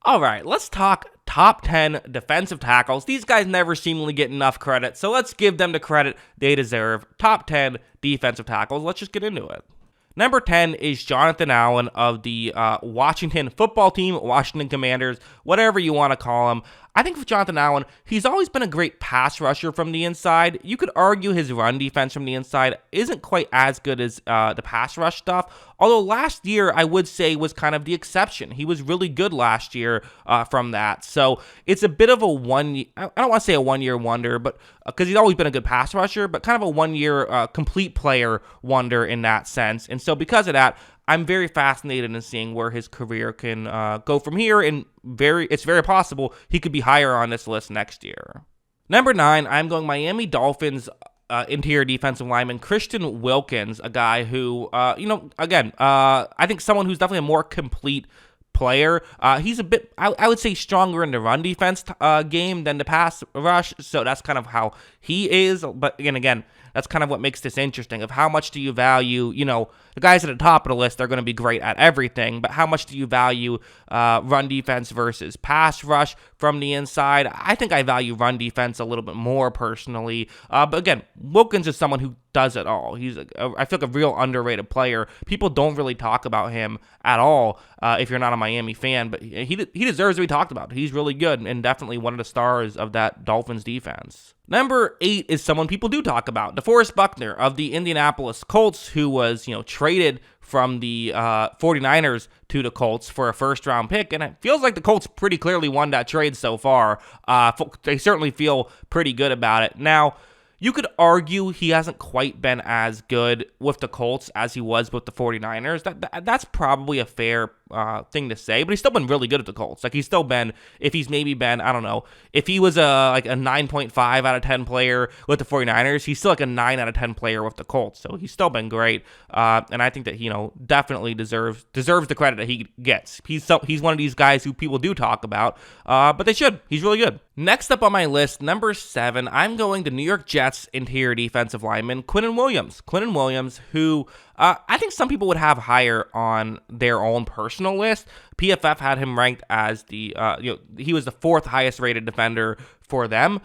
All right, let's talk top 10 defensive tackles. These guys never seemingly get enough credit, so let's give them the credit they deserve. Top 10 defensive tackles. Let's just get into it. Number 10 is Jonathan Allen of the Washington football team, Washington Commanders, whatever you want to call him. I think for Jonathan Allen, he's always been a great pass rusher from the inside. You could argue his run defense from the inside isn't quite as good as the pass rush stuff, although last year I would say was kind of the exception. He was really good last year from that. So it's a bit of a I don't want to say a one-year wonder, but because he's always been a good pass rusher, but kind of a one-year complete player wonder in that sense. And so because of that, I'm very fascinated in seeing where his career can go from here, and it's very possible he could be higher on this list next year. Number 9, I'm going Miami Dolphins interior defensive lineman Christian Wilkins, a guy who, I think someone who's definitely a more complete player. He's a bit, I would say, stronger in the run defense game than the pass rush, so that's kind of how he is. But again, that's kind of what makes this interesting, of how much do you value, the guys at the top of the list are going to be great at everything, but how much do you value run defense versus pass rush from the inside? I think I value run defense a little bit more personally, but again, Wilkins is someone who does it all. I feel like a real underrated player. People don't really talk about him at all if you're not a Miami fan, but he deserves to be talked about. He's really good and definitely one of the stars of that Dolphins defense. Number 8 is someone people do talk about, DeForest Buckner of the Indianapolis Colts, who was, traded from the 49ers to the Colts for a first-round pick, and it feels like the Colts pretty clearly won that trade so far. They certainly feel pretty good about it. Now, you could argue he hasn't quite been as good with the Colts as he was with the 49ers. That's probably a fair thing to say, but he's still been really good at the Colts. Like, he's still been, if he's maybe been, I don't know, if he was a 9.5 out of 10 player with the 49ers, he's still like a 9 out of 10 player with the Colts. So he's still been great, and I think that definitely deserves the credit that he gets. He's one of these guys who people do talk about, but they should. He's really good. Next up on my list, number 7, I'm going to New York Jets interior defensive lineman Quinnen Williams. Quinnen Williams, who I think some people would have higher on their own personal list. PFF had him ranked as he was the 4th highest rated defender for them.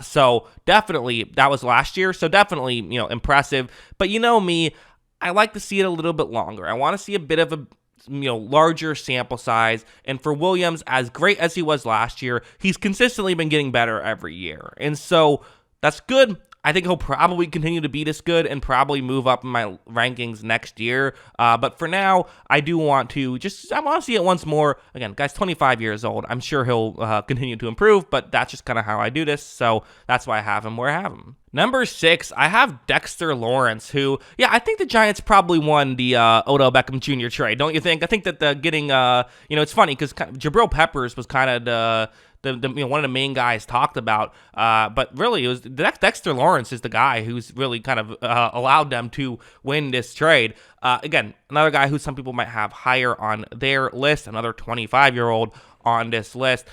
So definitely, that was last year. So definitely, impressive. But me, I like to see it a little bit longer. I want to see a bit of a larger sample size. And for Williams, as great as he was last year, he's consistently been getting better every year. And so that's good. I think he'll probably continue to be this good and probably move up in my rankings next year. But for now, I do want to I want to see it once more. Again, guy's 25 years old. I'm sure he'll continue to improve, but that's just kind of how I do this. So that's why I have him where I have him. Number 6, I have Dexter Lawrence, who, I think the Giants probably won the Odell Beckham Jr. trade, don't you think? I think that it's funny because Jabril Peppers was kind of one of the main guys talked about, but really it was Dexter Lawrence is the guy who's really kind of allowed them to win this trade. Again, another guy who some people might have higher on their list, another 25-year-old on this list.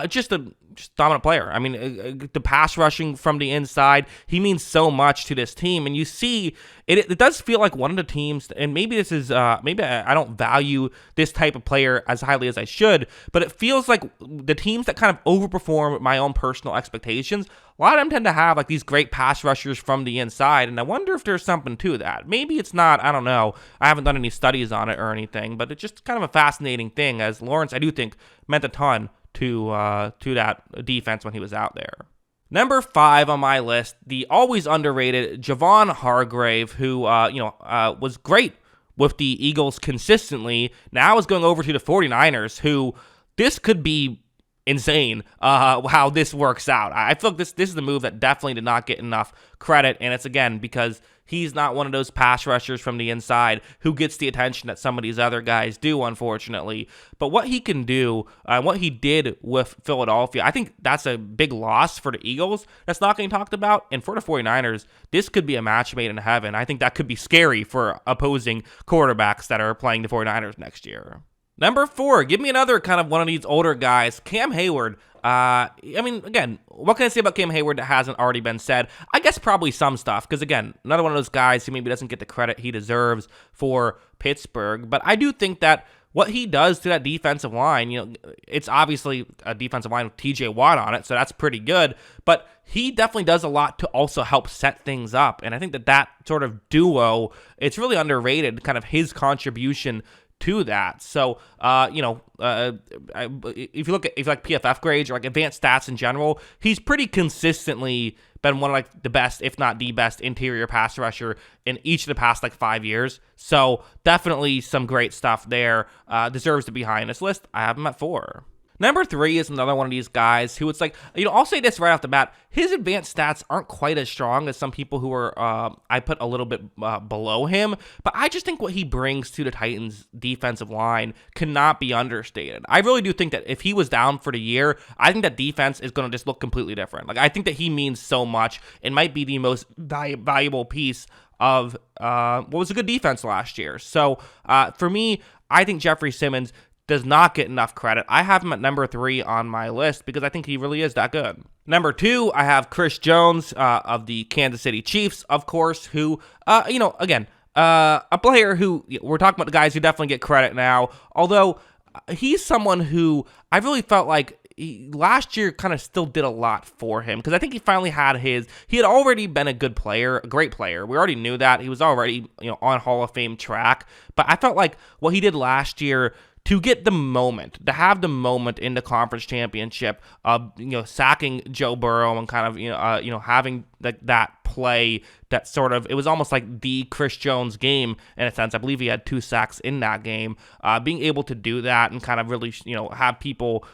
Just dominant player. I mean, the pass rushing from the inside, he means so much to this team. And you see, it does feel like one of the teams, and maybe this is, maybe I don't value this type of player as highly as I should, but it feels like the teams that kind of overperform my own personal expectations, a lot of them tend to have like these great pass rushers from the inside, and I wonder if there's something to that. Maybe it's not, I don't know. I haven't done any studies on it or anything, but it's just kind of a fascinating thing, as Lawrence, I do think, meant a ton to that defense when he was out there. Number 5 on my list, the always underrated Javon Hargrave, who was great with the Eagles consistently. Now is going over to the 49ers, who this could be insane how this works out. I feel like this is the move that definitely did not get enough credit, and it's again because he's not one of those pass rushers from the inside who gets the attention that some of these other guys do, unfortunately. But what he can do, what he did with Philadelphia, I think that's a big loss for the Eagles that's not getting talked about. And for the 49ers, this could be a match made in heaven. I think that could be scary for opposing quarterbacks that are playing the 49ers next year. Number 4, give me another kind of one of these older guys, Cam Heyward. I mean, again, what can I say about Cam Heyward that hasn't already been said? I guess probably some stuff, because again, another one of those guys who maybe doesn't get the credit he deserves for Pittsburgh. But I do think that what he does to that defensive line, it's obviously a defensive line with TJ Watt on it, so that's pretty good, but he definitely does a lot to also help set things up, and I think that sort of duo, it's really underrated, kind of his contribution to that. So, if you like PFF grades or like advanced stats in general, he's pretty consistently been one of like the best, if not the best, interior pass rusher in each of the past like 5 years. So definitely some great stuff there. Deserves to be high in this list. I have him at 4. Number 3 is another one of these guys who it's like, I'll say this right off the bat. His advanced stats aren't quite as strong as some people who are, I put a little bit below him, but I just think what he brings to the Titans defensive line cannot be understated. I really do think that if he was down for the year, I think that defense is going to just look completely different. Like, I think that he means so much and might be the most valuable piece of what was a good defense last year. So for me, I think Jeffrey Simmons does not get enough credit. I have him at number 3 on my list because I think he really is that good. Number 2, I have Chris Jones of the Kansas City Chiefs, of course, who, again, a player who, we're talking about the guys who definitely get credit now, although he's someone who I really felt like last year kind of still did a lot for him because I think he finally had he had already been a good player, a great player. We already knew that. He was already, on Hall of Fame track, but I felt like what he did last year to get the moment, to have the moment in the conference championship, sacking Joe Burrow and kind of, having that play that sort of, it was almost like the Chris Jones game in a sense. I believe he had 2 sacks in that game. Being able to do that and kind of really, have people,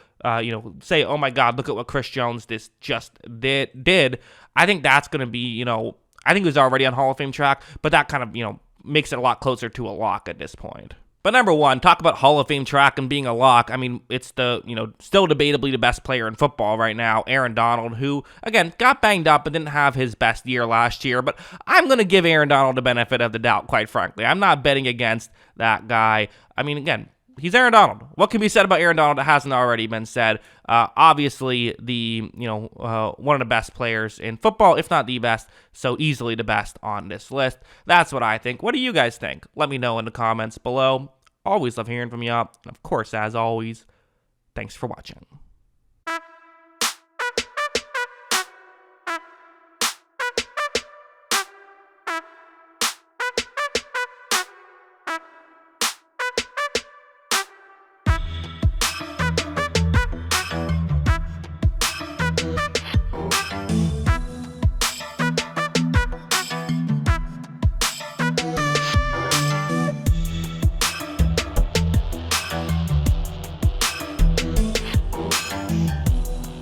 say, oh my God, look at what Chris Jones just did. I think that's going to be, I think he was already on Hall of Fame track, but that kind of, makes it a lot closer to a lock at this point. But number 1, talk about Hall of Fame track and being a lock. I mean, it's still debatably the best player in football right now, Aaron Donald, who, again, got banged up and didn't have his best year last year. But I'm going to give Aaron Donald the benefit of the doubt, quite frankly. I'm not betting against that guy. I mean, again, he's Aaron Donald. What can be said about Aaron Donald that hasn't already been said? Obviously, one of the best players in football, if not the best, so easily the best on this list. That's what I think. What do you guys think? Let me know in the comments below. Always love hearing from you. And of course, as always, thanks for watching.